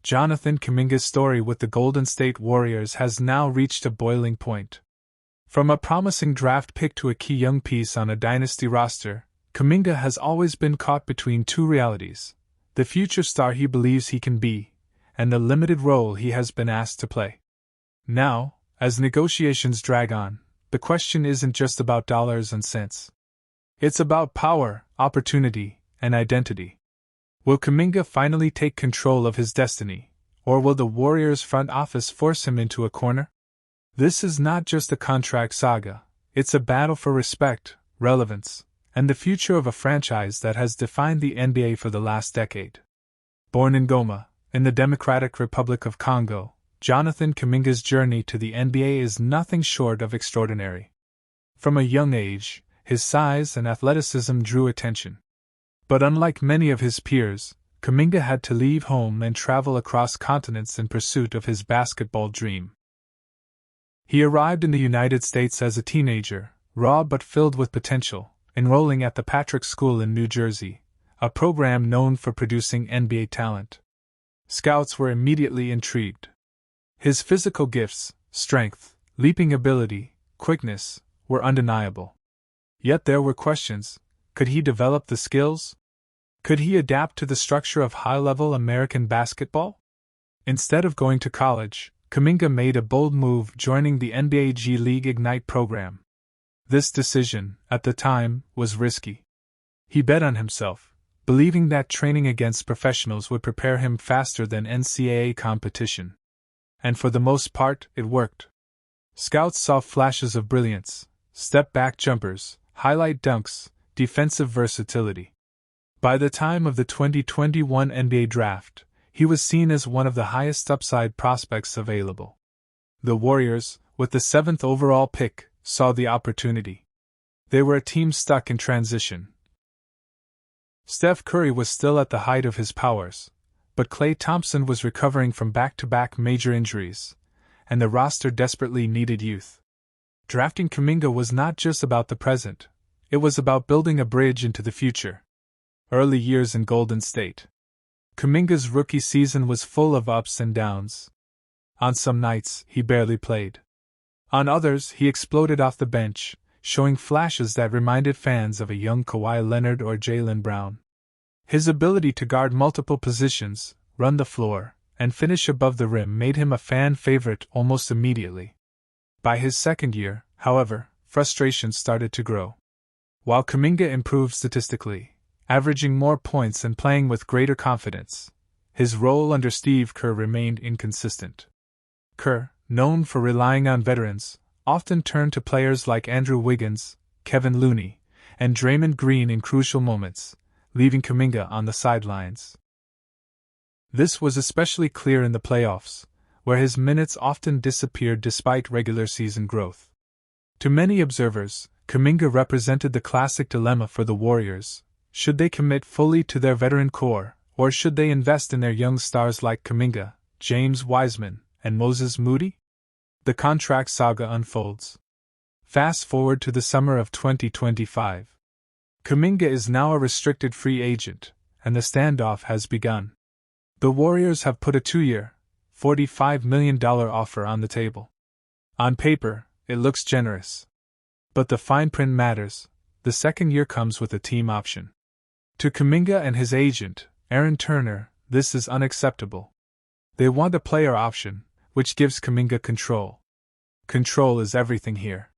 Jonathan Kuminga's story with the Golden State Warriors has now reached a boiling point. From a promising draft pick to a key young piece on a dynasty roster, Kuminga has always been caught between two realities: the future star he believes he can be, and the limited role he has been asked to play. Now, as negotiations drag on, the question isn't just about dollars and cents. It's about power, opportunity, and identity. Will Kuminga finally take control of his destiny, or will the Warriors' front office force him into a corner? This is not just a contract saga, it's a battle for respect, relevance, and the future of a franchise that has defined the NBA for the last decade. Born in Goma, in the Democratic Republic of Congo, Jonathan Kuminga's journey to the NBA is nothing short of extraordinary. From a young age, his size and athleticism drew attention. But unlike many of his peers, Kuminga had to leave home and travel across continents in pursuit of his basketball dream. He arrived in the United States as a teenager, raw but filled with potential, enrolling at the Patrick School in New Jersey, a program known for producing NBA talent. Scouts were immediately intrigued. His physical gifts, strength, leaping ability, quickness, were undeniable. Yet there were questions: could he develop the skills? Could he adapt to the structure of high-level American basketball? Instead of going to college, Kuminga made a bold move, joining the NBA G League Ignite program. This decision, at the time, was risky. He bet on himself, believing that training against professionals would prepare him faster than NCAA competition. And for the most part, it worked. Scouts saw flashes of brilliance: step-back jumpers, highlight dunks, defensive versatility. By the time of the 2021 NBA draft, he was seen as one of the highest upside prospects available. The Warriors, with the 7th overall pick, saw the opportunity. They were a team stuck in transition. Steph Curry was still at the height of his powers, but Klay Thompson was recovering from back-to-back major injuries, and the roster desperately needed youth. Drafting Kuminga was not just about the present, it was about building a bridge into the future. Early years in Golden State. Kuminga's rookie season was full of ups and downs. On some nights, he barely played. On others, he exploded off the bench, showing flashes that reminded fans of a young Kawhi Leonard or Jaylen Brown. His ability to guard multiple positions, run the floor, and finish above the rim made him a fan favorite almost immediately. By his second year, however, frustration started to grow. While Kuminga improved statistically, averaging more points and playing with greater confidence, his role under Steve Kerr remained inconsistent. Kerr, known for relying on veterans, often turned to players like Andrew Wiggins, Kevin Looney, and Draymond Green in crucial moments, leaving Kuminga on the sidelines. This was especially clear in the playoffs, where his minutes often disappeared despite regular season growth. To many observers, Kuminga represented the classic dilemma for the Warriors: should they commit fully to their veteran core, or should they invest in their young stars like Kuminga, James Wiseman, and Moses Moody? The contract saga unfolds. Fast forward to the summer of 2025. Kuminga is now a restricted free agent, and the standoff has begun. The Warriors have put a 2-year, $45 million offer on the table. On paper, it looks generous. But the fine print matters. The second year comes with a team option. To Kuminga and his agent, Aaron Turner, this is unacceptable. They want a player option, which gives Kuminga control. Control is everything here.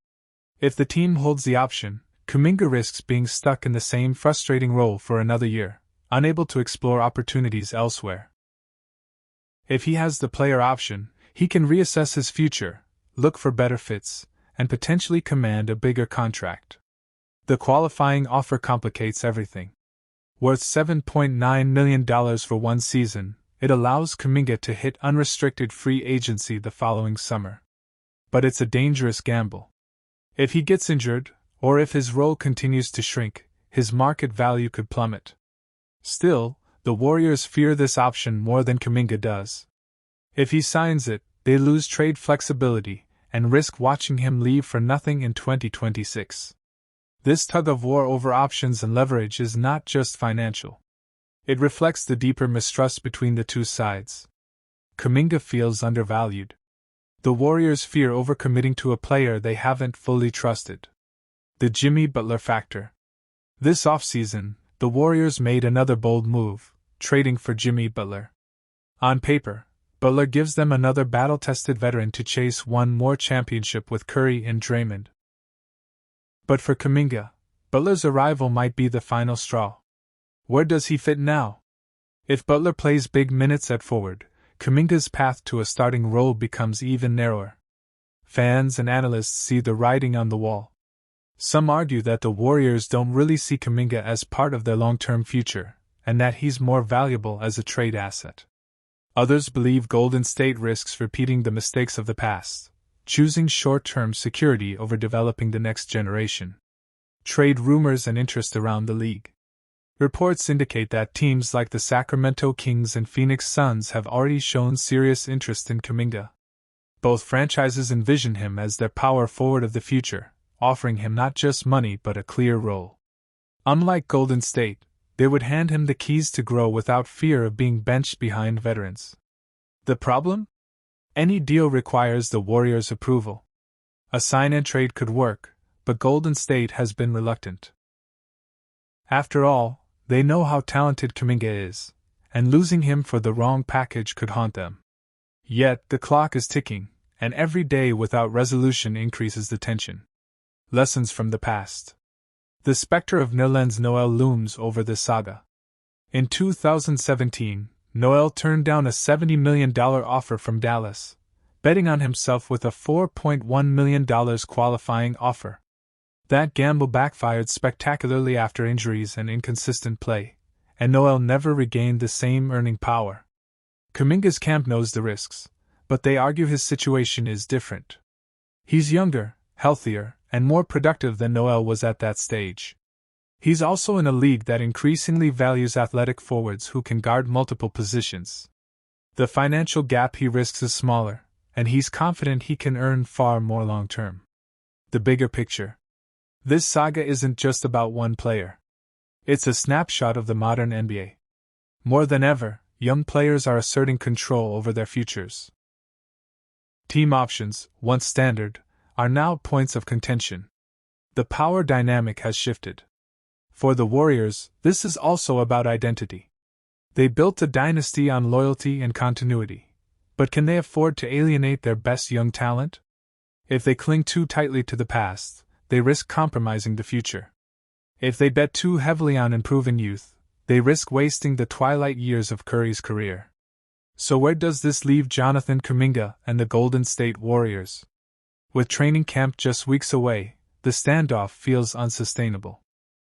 If the team holds the option, Kuminga risks being stuck in the same frustrating role for another year, unable to explore opportunities elsewhere. If he has the player option, he can reassess his future, look for better fits, and potentially command a bigger contract. The qualifying offer complicates everything. Worth $7.9 million for one season, it allows Kuminga to hit unrestricted free agency the following summer. But it's a dangerous gamble. If he gets injured, or if his role continues to shrink, his market value could plummet. Still, the Warriors fear this option more than Kuminga does. If he signs it, they lose trade flexibility and risk watching him leave for nothing in 2026. This tug-of-war over options and leverage is not just financial. It reflects the deeper mistrust between the two sides. Kuminga feels undervalued. The Warriors fear overcommitting to a player they haven't fully trusted. The Jimmy Butler factor. This offseason, the Warriors made another bold move, trading for Jimmy Butler. On paper, Butler gives them another battle-tested veteran to chase one more championship with Curry and Draymond. But for Kuminga, Butler's arrival might be the final straw. Where does he fit now? If Butler plays big minutes at forward, Kuminga's path to a starting role becomes even narrower. Fans and analysts see the writing on the wall. Some argue that the Warriors don't really see Kuminga as part of their long-term future, and that he's more valuable as a trade asset. Others believe Golden State risks repeating the mistakes of the past, choosing short-term security over developing the next generation. Trade rumors and interest around the league. Reports indicate that teams like the Sacramento Kings and Phoenix Suns have already shown serious interest in Kuminga. Both franchises envision him as their power forward of the future, offering him not just money but a clear role. Unlike Golden State, they would hand him the keys to grow without fear of being benched behind veterans. The problem? Any deal requires the Warriors' approval. A sign-and-trade could work, but Golden State has been reluctant. After all, they know how talented Kuminga is, and losing him for the wrong package could haunt them. Yet, the clock is ticking, and every day without resolution increases the tension. Lessons from the past. The specter of Nerlens Noel looms over this saga. In 2017, Noel turned down a $70 million offer from Dallas, betting on himself with a $4.1 million qualifying offer. That gamble backfired spectacularly after injuries and inconsistent play, and Noel never regained the same earning power. Kuminga's camp knows the risks, but they argue his situation is different. He's younger, healthier, and more productive than Noel was at that stage. He's also in a league that increasingly values athletic forwards who can guard multiple positions. The financial gap he risks is smaller, and he's confident he can earn far more long-term. The bigger picture. This saga isn't just about one player. It's a snapshot of the modern NBA. More than ever, young players are asserting control over their futures. Team options, once standard, are now points of contention. The power dynamic has shifted. For the Warriors, this is also about identity. They built a dynasty on loyalty and continuity, but can they afford to alienate their best young talent? If they cling too tightly to the past, they risk compromising the future. If they bet too heavily on improving youth, they risk wasting the twilight years of Curry's career. So where does this leave Jonathan Kuminga and the Golden State Warriors? With training camp just weeks away, the standoff feels unsustainable.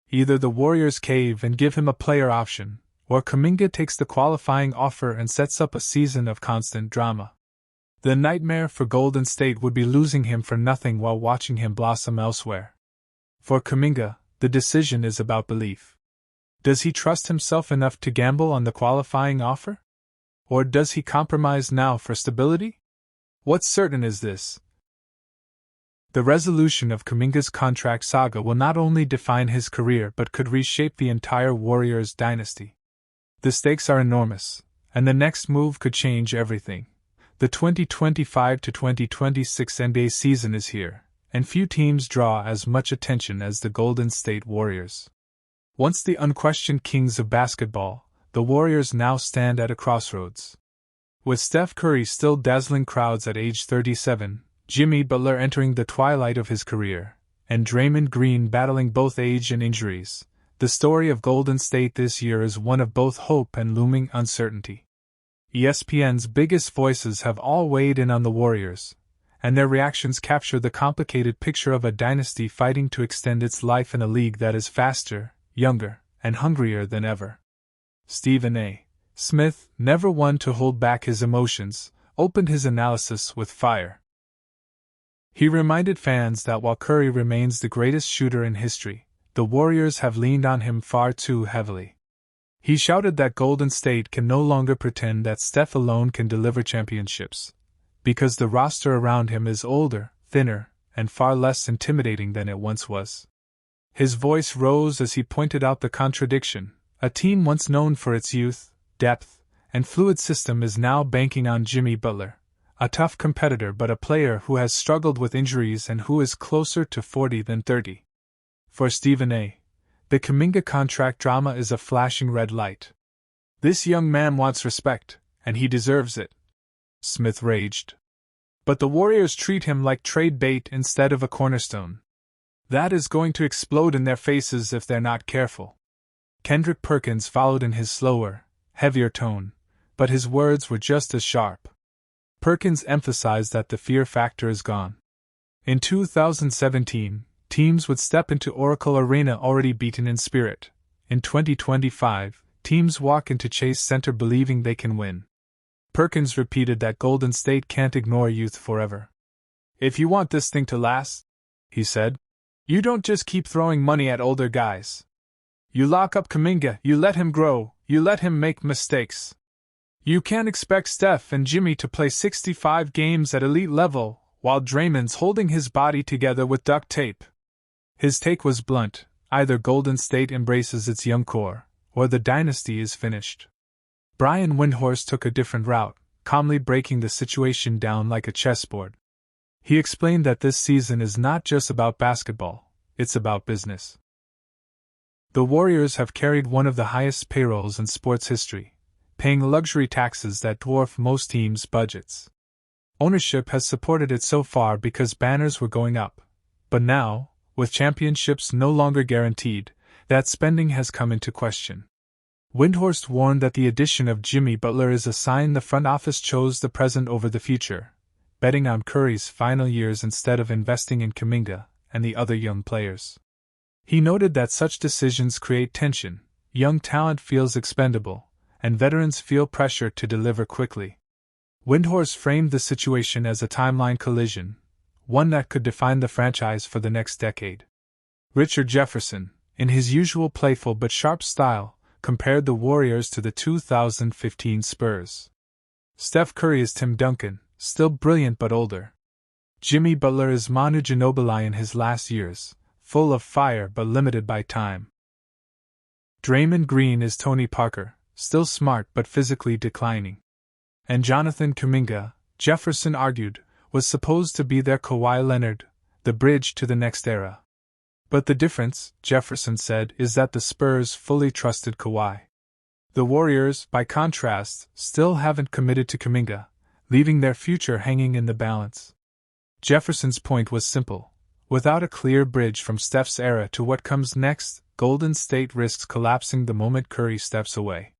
Either the Warriors cave and give him a player option, or Kuminga takes the qualifying offer and sets up a season of constant drama. The nightmare for Golden State would be losing him for nothing while watching him blossom elsewhere. For Kuminga, the decision is about belief. Does he trust himself enough to gamble on the qualifying offer? Or does he compromise now for stability? What's certain is this. The resolution of Kuminga's contract saga will not only define his career but could reshape the entire Warriors dynasty. The stakes are enormous, and the next move could change everything. The 2025 to 2026 NBA season is here, and few teams draw as much attention as the Golden State Warriors. Once the unquestioned kings of basketball, the Warriors now stand at a crossroads. With Steph Curry still dazzling crowds at age 37, Jimmy Butler entering the twilight of his career, and Draymond Green battling both age and injuries, the story of Golden State this year is one of both hope and looming uncertainty. ESPN's biggest voices have all weighed in on the Warriors, and their reactions capture the complicated picture of a dynasty fighting to extend its life in a league that is faster, younger, and hungrier than ever. Stephen A. Smith, never one to hold back his emotions, opened his analysis with fire. He reminded fans that while Curry remains the greatest shooter in history, the Warriors have leaned on him far too heavily. He shouted that Golden State can no longer pretend that Steph alone can deliver championships, because the roster around him is older, thinner, and far less intimidating than it once was. His voice rose as he pointed out the contradiction. A team once known for its youth, depth, and fluid system is now banking on Jimmy Butler, a tough competitor but a player who has struggled with injuries and who is closer to 40 than 30. For Stephen A., the Kuminga contract drama is a flashing red light. This young man wants respect, and he deserves it, Smith raged. But the Warriors treat him like trade bait instead of a cornerstone. That is going to explode in their faces if they're not careful. Kendrick Perkins followed in his slower, heavier tone, but his words were just as sharp. Perkins emphasized that the fear factor is gone. In 2017, teams would step into Oracle Arena already beaten in spirit. In 2025, teams walk into Chase Center believing they can win. Perkins repeated that Golden State can't ignore youth forever. If you want this thing to last, he said, you don't just keep throwing money at older guys. You lock up Kuminga, you let him grow, you let him make mistakes. You can't expect Steph and Jimmy to play 65 games at elite level while Draymond's holding his body together with duct tape. His take was blunt: either Golden State embraces its young core, or the dynasty is finished. Brian Windhorst took a different route, calmly breaking the situation down like a chessboard. He explained that this season is not just about basketball, it's about business. The Warriors have carried one of the highest payrolls in sports history, paying luxury taxes that dwarf most teams' budgets. Ownership has supported it so far because banners were going up, but now, with championships no longer guaranteed, that spending has come into question. Windhorst warned that the addition of Jimmy Butler is a sign the front office chose the present over the future, betting on Curry's final years instead of investing in Kuminga and the other young players. He noted that such decisions create tension: young talent feels expendable, and veterans feel pressure to deliver quickly. Windhorst framed the situation as a timeline collision, one that could define the franchise for the next decade. Richard Jefferson, in his usual playful but sharp style, compared the Warriors to the 2015 Spurs. Steph Curry is Tim Duncan, still brilliant but older. Jimmy Butler is Manu Ginobili in his last years, full of fire but limited by time. Draymond Green is Tony Parker, still smart but physically declining. And Jonathan Kuminga, Jefferson argued, was supposed to be their Kawhi Leonard, the bridge to the next era. But the difference, Jefferson said, is that the Spurs fully trusted Kawhi. The Warriors, by contrast, still haven't committed to Kuminga, leaving their future hanging in the balance. Jefferson's point was simple: without a clear bridge from Steph's era to what comes next, Golden State risks collapsing the moment Curry steps away.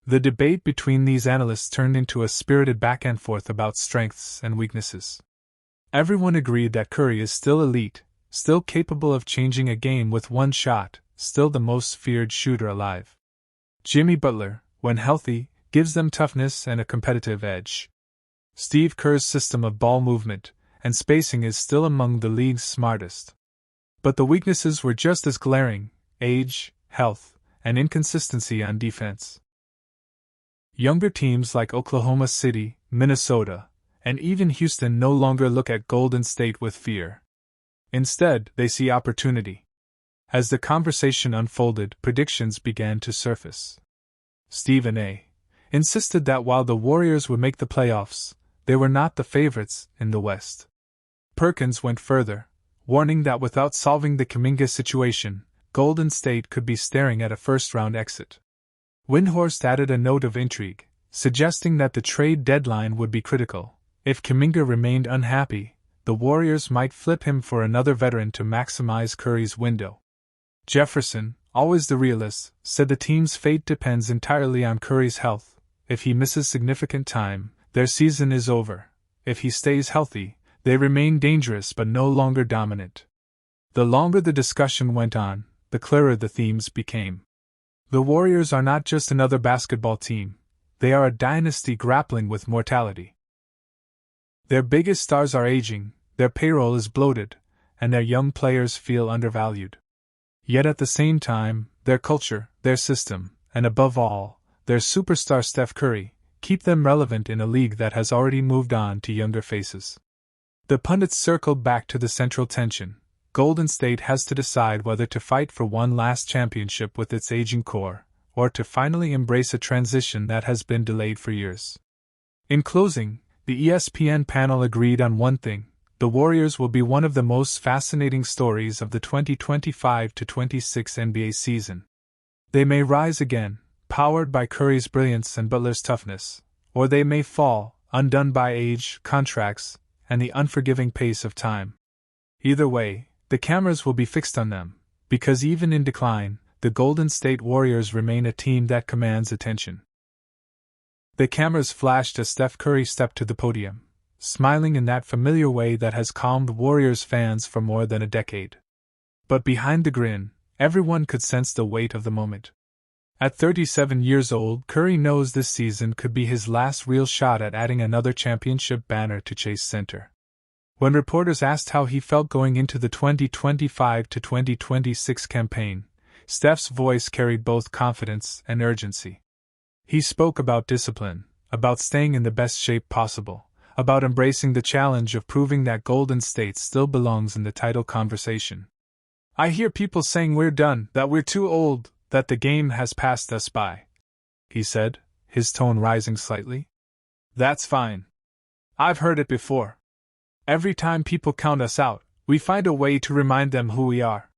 The debate between these analysts turned into a spirited back-and-forth about strengths and weaknesses. Everyone agreed that Curry is still elite, still capable of changing a game with one shot, still the most feared shooter alive. Jimmy Butler, when healthy, gives them toughness and a competitive edge. Steve Kerr's system of ball movement and spacing is still among the league's smartest. But the weaknesses were just as glaring: age, health, and inconsistency on defense. Younger teams like Oklahoma City, Minnesota, and even Houston no longer look at Golden State with fear. Instead, they see opportunity. As the conversation unfolded, predictions began to surface. Stephen A. insisted that while the Warriors would make the playoffs, they were not the favorites in the West. Perkins went further, warning that without solving the Kuminga situation, Golden State could be staring at a first-round exit. Windhorst added a note of intrigue, suggesting that the trade deadline would be critical. If Kuminga remained unhappy, the Warriors might flip him for another veteran to maximize Curry's window. Jefferson, always the realist, said the team's fate depends entirely on Curry's health. If he misses significant time, their season is over. If he stays healthy, they remain dangerous but no longer dominant. The longer the discussion went on, the clearer the themes became. The Warriors are not just another basketball team, they are a dynasty grappling with mortality. Their biggest stars are aging, their payroll is bloated, and their young players feel undervalued. Yet at the same time, their culture, their system, and above all, their superstar Steph Curry, keep them relevant in a league that has already moved on to younger faces. The pundits circled back to the central tension. Golden State has to decide whether to fight for one last championship with its aging core, or to finally embrace a transition that has been delayed for years. In closing, the ESPN panel agreed on one thing: the Warriors will be one of the most fascinating stories of the 2025-26 NBA season. They may rise again, powered by Curry's brilliance and Butler's toughness, or they may fall, undone by age, contracts, and the unforgiving pace of time. Either way, the cameras will be fixed on them, because even in decline, the Golden State Warriors remain a team that commands attention. The cameras flashed as Steph Curry stepped to the podium, smiling in that familiar way that has calmed Warriors fans for more than a decade. But behind the grin, everyone could sense the weight of the moment. At 37 years old, Curry knows this season could be his last real shot at adding another championship banner to Chase Center. When reporters asked how he felt going into the 2025-2026 campaign, Steph's voice carried both confidence and urgency. He spoke about discipline, about staying in the best shape possible, about embracing the challenge of proving that Golden State still belongs in the title conversation. "I hear people saying we're done, that we're too old, that the game has passed us by," he said, his tone rising slightly. "That's fine. I've heard it before. Every time people count us out, we find a way to remind them who we are."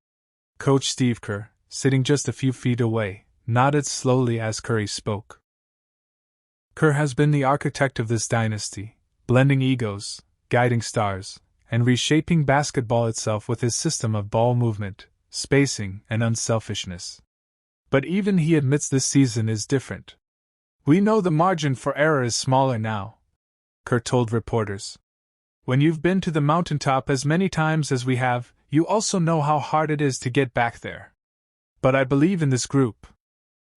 Coach Steve Kerr, sitting just a few feet away, nodded slowly as Curry spoke. Kerr has been the architect of this dynasty, blending egos, guiding stars, and reshaping basketball itself with his system of ball movement, spacing, and unselfishness. But even he admits this season is different. "We know the margin for error is smaller now," Kerr told reporters. "When you've been to the mountaintop as many times as we have, you also know how hard it is to get back there. But I believe in this group.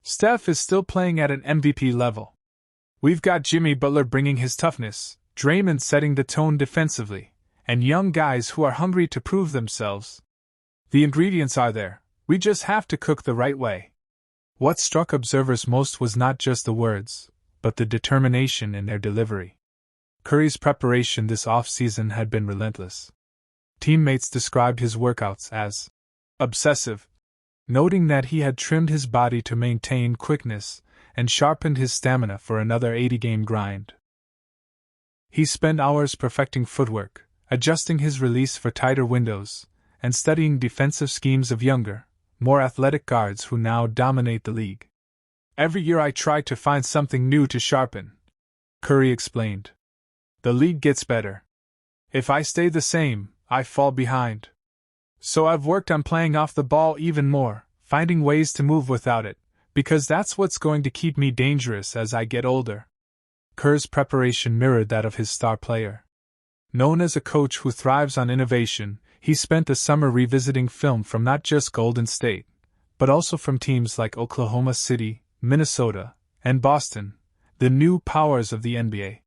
Steph is still playing at an MVP level. We've got Jimmy Butler bringing his toughness, Draymond setting the tone defensively, and young guys who are hungry to prove themselves. The ingredients are there, we just have to cook the right way." What struck observers most was not just the words, but the determination in their delivery. Curry's preparation this off-season had been relentless. Teammates described his workouts as obsessive, noting that he had trimmed his body to maintain quickness and sharpened his stamina for another 80-game grind. He spent hours perfecting footwork, adjusting his release for tighter windows, and studying defensive schemes of younger, more athletic guards who now dominate the league. "Every year I try to find something new to sharpen," Curry explained. "The league gets better. If I stay the same, I fall behind. So I've worked on playing off the ball even more, finding ways to move without it, because that's what's going to keep me dangerous as I get older." Kerr's preparation mirrored that of his star player. Known as a coach who thrives on innovation, he spent the summer revisiting film from not just Golden State, but also from teams like Oklahoma City, Minnesota, and Boston, the new powers of the NBA.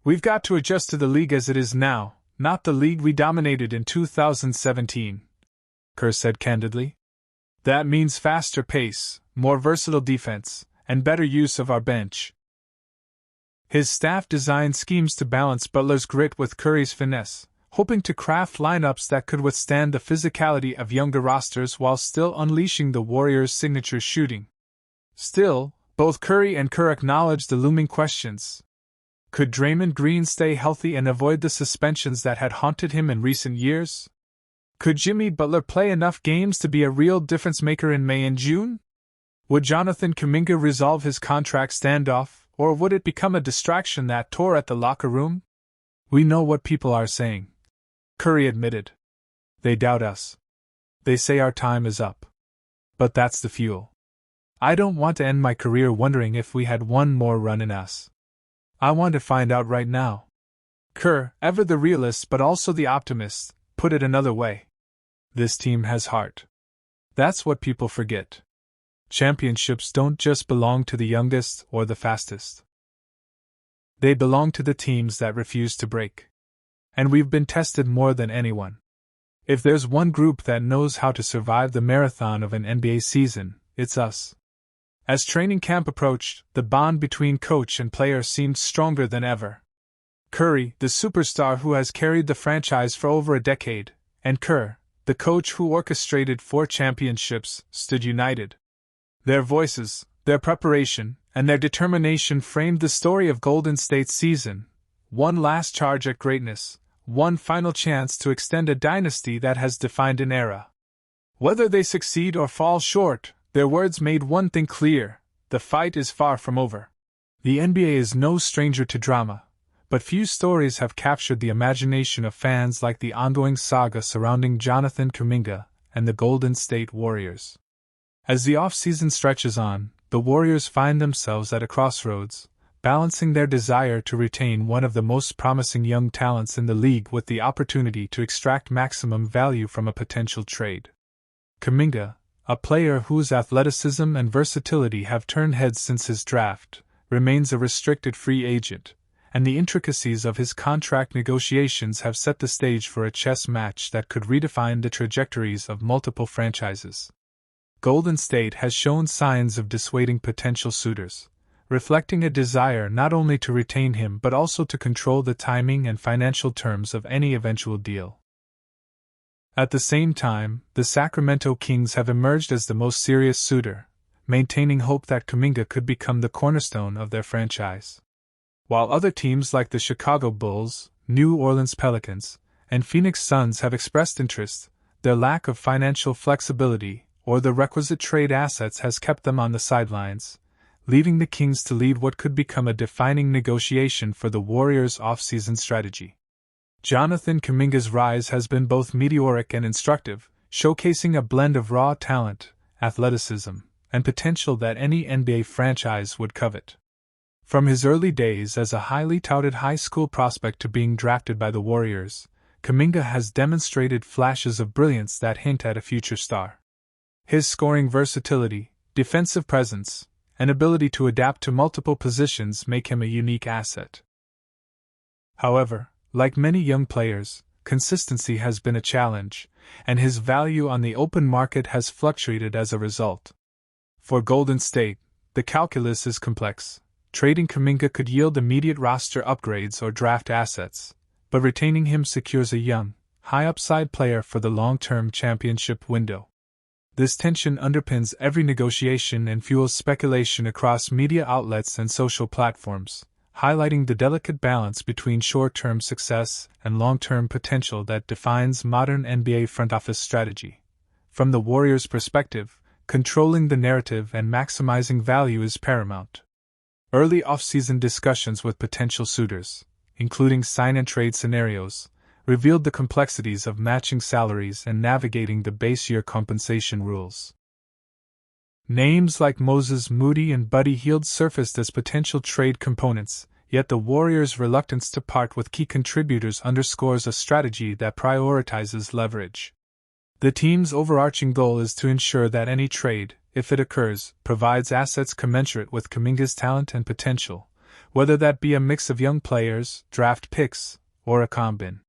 "We've got to adjust to the league as it is now, not the league we dominated in 2017, Kerr said candidly. "That means faster pace, more versatile defense, and better use of our bench." His staff designed schemes to balance Butler's grit with Curry's finesse, hoping to craft lineups that could withstand the physicality of younger rosters while still unleashing the Warriors' signature shooting. Still, both Curry and Kerr acknowledged the looming questions. Could Draymond Green stay healthy and avoid the suspensions that had haunted him in recent years? Could Jimmy Butler play enough games to be a real difference-maker in May and June? Would Jonathan Kuminga resolve his contract standoff, or would it become a distraction that tore at the locker room? "We know what people are saying," Curry admitted. "They doubt us. They say our time is up. But that's the fuel. I don't want to end my career wondering if we had one more run in us. I want to find out right now." Kerr, ever the realist but also the optimist, put it another way. "This team has heart. That's what people forget. Championships don't just belong to the youngest or the fastest. They belong to the teams that refuse to break. And we've been tested more than anyone. If there's one group that knows how to survive the marathon of an NBA season, it's us." As training camp approached, the bond between coach and player seemed stronger than ever. Curry, the superstar who has carried the franchise for over a decade, and Kerr, the coach who orchestrated 4 championships, stood united. Their voices, Their preparation and their determination framed the story of Golden State's season. One last charge at greatness, one final chance to extend a dynasty that has defined an era. Whether they succeed or fall short, their words made one thing clear: the fight is far from over. The NBA is no stranger to drama, but few stories have captured the imagination of fans like the ongoing saga surrounding Jonathan Kuminga and the Golden State Warriors. As the off-season stretches on, the Warriors find themselves at a crossroads, balancing their desire to retain one of the most promising young talents in the league with the opportunity to extract maximum value from a potential trade. Kuminga, a player whose athleticism and versatility have turned heads since his draft, remains a restricted free agent, and the intricacies of his contract negotiations have set the stage for a chess match that could redefine the trajectories of multiple franchises. Golden State has shown signs of dissuading potential suitors, reflecting a desire not only to retain him but also to control the timing and financial terms of any eventual deal. At the same time, the Sacramento Kings have emerged as the most serious suitor, maintaining hope that Kuminga could become the cornerstone of their franchise. While other teams like the Chicago Bulls, New Orleans Pelicans, and Phoenix Suns have expressed interest, their lack of financial flexibility or the requisite trade assets has kept them on the sidelines, leaving the Kings to lead what could become a defining negotiation for the Warriors' off-season strategy. Jonathan Kuminga's rise has been both meteoric and instructive, showcasing a blend of raw talent, athleticism, and potential that any NBA franchise would covet. From his early days as a highly touted high school prospect to being drafted by the Warriors, Kuminga has demonstrated flashes of brilliance that hint at a future star. His scoring versatility, defensive presence, and ability to adapt to multiple positions make him a unique asset. However, like many young players, consistency has been a challenge, and his value on the open market has fluctuated as a result. For Golden State, the calculus is complex. Trading Kuminga could yield immediate roster upgrades or draft assets, but retaining him secures a young, high-upside player for the long-term championship window. This tension underpins every negotiation and fuels speculation across media outlets and social platforms, highlighting the delicate balance between short-term success and long-term potential that defines modern NBA front office strategy. From the Warriors' perspective, controlling the narrative and maximizing value is paramount. Early off-season discussions with potential suitors, including sign-and-trade scenarios, revealed the complexities of matching salaries and navigating the base-year compensation rules. Names like Moses Moody and Buddy Hield surfaced as potential trade components, yet the Warriors' reluctance to part with key contributors underscores a strategy that prioritizes leverage. The team's overarching goal is to ensure that any trade, if it occurs, provides assets commensurate with Kuminga's talent and potential, whether that be a mix of young players, draft picks, or a combine.